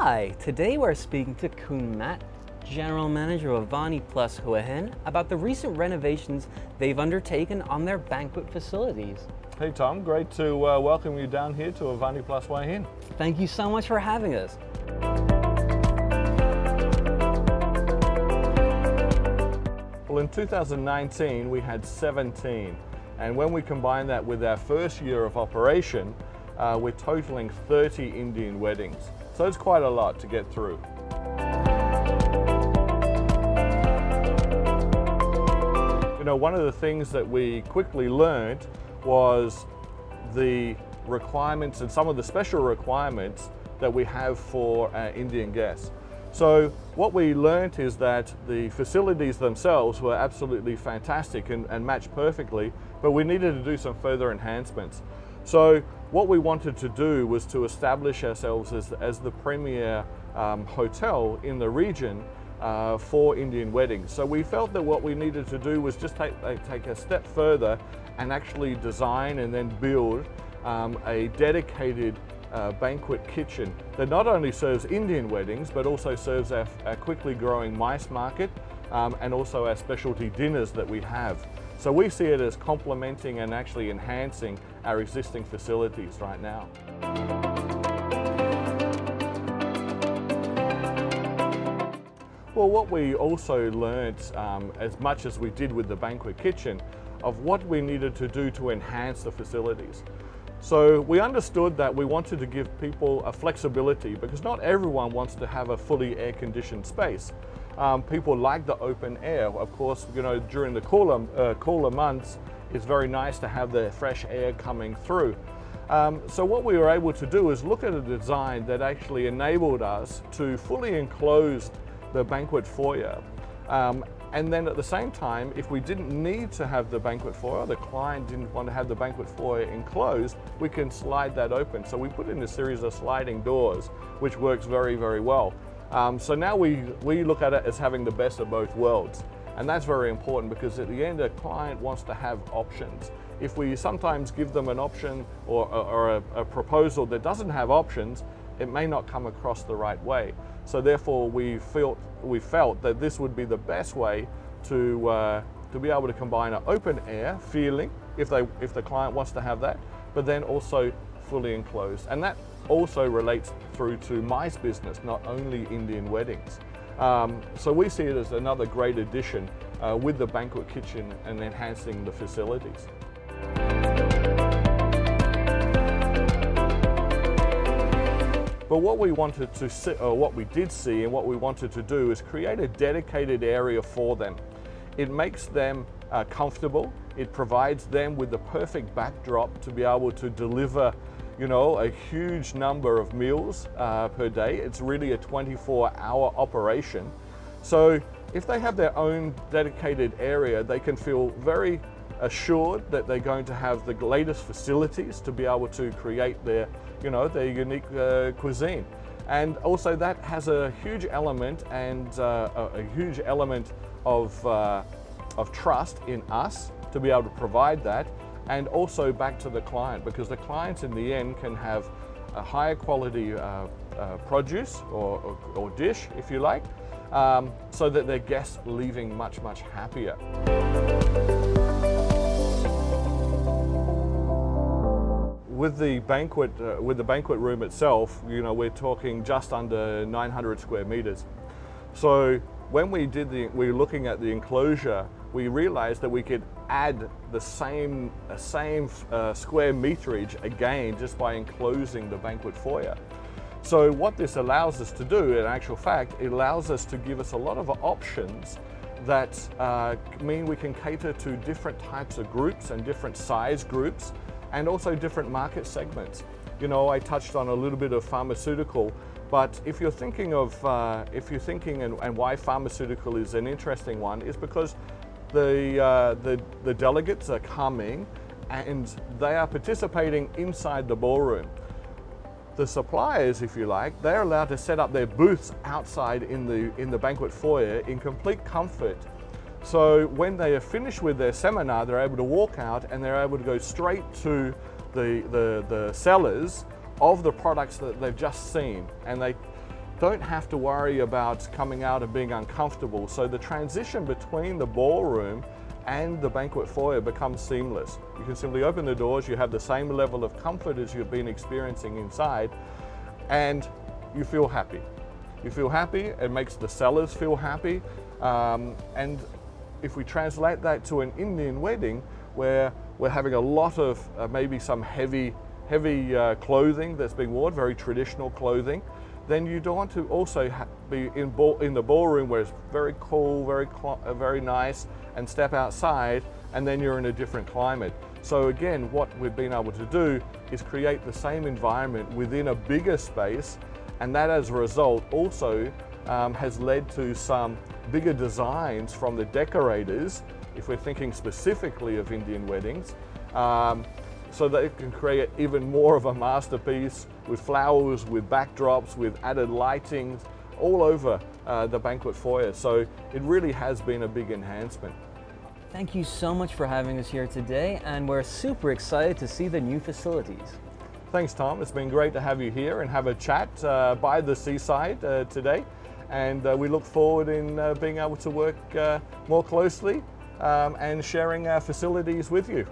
Hi, today we're speaking to Kun Matt, General Manager of AVANI Hua Hin, about the recent renovations they've undertaken on their banquet facilities. Hey Tom, great to welcome you down here to AVANI Hua Hin. Thank you so much for having us. Well, in 2019 we had 17, and when we combine that with our first year of operation, we're totaling 30 Indian weddings. So it's quite a lot to get through. You know, one of the things that we quickly learned was the requirements and some of the special requirements that we have for our Indian guests. So what we learned is that the facilities themselves were absolutely fantastic and matched perfectly, but we needed to do some further enhancements. So what we wanted to do was to establish ourselves as the premier hotel in the region for Indian weddings. So we felt that what we needed to do was just take a step further and actually design and then build a dedicated banquet kitchen that not only serves Indian weddings but also serves our quickly growing mice market and also our specialty dinners that we have. So we see it as complementing and actually enhancing our existing facilities right now. Well, what we also learned, as much as we did with the banquet kitchen, of what we needed to do to enhance the facilities. So we understood that we wanted to give people a flexibility because not everyone wants to have a fully air-conditioned space. People like the open air. Of course, you know, during the cooler months, it's very nice to have the fresh air coming through. So what we were able to do is look at a design that actually enabled us to fully enclose the banquet foyer. And then at the same time, if we didn't need to have the banquet foyer, the client didn't want to have the banquet foyer enclosed, we can slide that open. So we put in a series of sliding doors, which works very, very well. So now we look at it as having the best of both worlds. And that's very important because at the end, a client wants to have options. If we sometimes give them an option or a proposal that doesn't have options, it may not come across the right way. So therefore, we felt that this would be the best way to be able to combine an open air feeling, if the client wants to have that, but then also fully enclosed. And that also relates through to mice business, not only Indian weddings. So we see it as another great addition with the banquet kitchen and enhancing the facilities. But what we wanted to see, or what we did see and what we wanted to do is create a dedicated area for them. It makes them comfortable. It provides them with the perfect backdrop to be able to deliver, you know, a huge number of meals per day. It's really a 24-hour operation. So if they have their own dedicated area, they can feel very assured that they're going to have the latest facilities to be able to create their, you know, their unique cuisine. And also that has a huge element and a huge element of trust in us to be able to provide that, and also back to the client, because the clients in the end can have a higher quality produce or dish, if you like, so that their guests are leaving much, much happier. With the banquet room itself, you know, we're talking just under 900 square meters. So when we were looking at the enclosure, we realized that we could add the same square meterage again just by enclosing the banquet foyer. So what this allows us to do, in actual fact, it allows us to give us a lot of options that mean we can cater to different types of groups and different size groups, and also different market segments. You know, I touched on a little bit of pharmaceutical, but if you're thinking and why pharmaceutical is an interesting one, is because the delegates are coming and they are participating inside the ballroom. The suppliers, if you like, they're allowed to set up their booths outside in the banquet foyer in complete comfort. So when they are finished with their seminar, they're able to walk out and they're able to go straight to the sellers of the products that they've just seen, and don't have to worry about coming out and being uncomfortable. So the transition between the ballroom and the banquet foyer becomes seamless. You can simply open the doors, you have the same level of comfort as you've been experiencing inside, and you feel happy. You feel happy, it makes the sellers feel happy, and if we translate that to an Indian wedding where we're having a lot of maybe some heavy clothing that's being worn, very traditional clothing, then you don't want to also be in the ballroom where it's very cool, very nice, and step outside and then you're in a different climate. So again, what we've been able to do is create the same environment within a bigger space, and that as a result also has led to some bigger designs from the decorators, if we're thinking specifically of Indian weddings, so that it can create even more of a masterpiece with flowers, with backdrops, with added lighting all over the banquet foyer. So it really has been a big enhancement. Thank you so much for having us here today, and we're super excited to see the new facilities. Thanks, Tom. It's been great to have you here and have a chat by the seaside today. And we look forward in being able to work more closely and sharing our facilities with you.